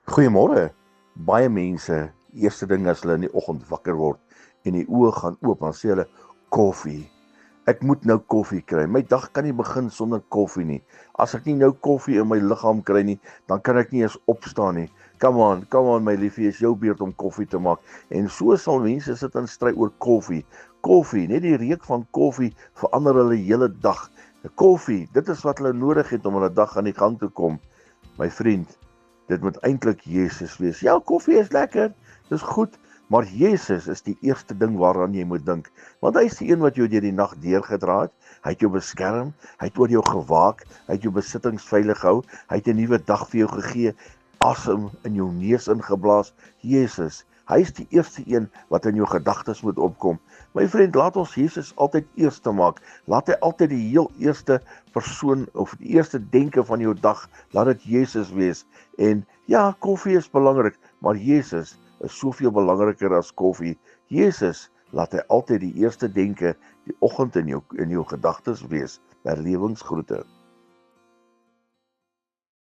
Goeiemôre. Baie mense, eerste ding as hulle in die oggend wakker word en die oë gaan oop, dan sê hulle koffie. Ek moet nou koffie kry. My dag kan nie begin sonder koffie nie. As ek nie nou koffie in my liggaam kry nie, dan kan ek nie eens opstaan nie. Come on my liefie, is jou beurt om koffie te maak. En so sal mense sit en stry oor koffie. Koffie, net die reuk van koffie verander hulle hele dag. Koffie, dit is wat hulle nodig het om hulle dag aan die gang te kom. My vriend, dit moet eintlik Jesus wees. Ja, koffie is lekker, dis goed, maar Jesus is die eerste ding waaraan jy moet dink. Want hy is die een wat jou deur die nag deurgedra het. Hy het jou beskerm, hy het oor jou gewaak, hy het jou besittings veilig gehou, hy het 'n nuwe dag vir jou gegee, asem in jou neus ingeblaas. Jesus, hy is die eerste een wat in jou gedagtes moet opkom. My vriend, laat ons Jesus altyd eerste maak. Laat hy altyd die heel eerste persoon of die eerste denke van jou dag, laat dit Jesus wees. En ja, koffie is belangrik, maar Jesus is soveel belangriker as koffie. Jesus laat hy altyd die eerste denke die oggend in jou gedagtes wees. Herlewingsgroete.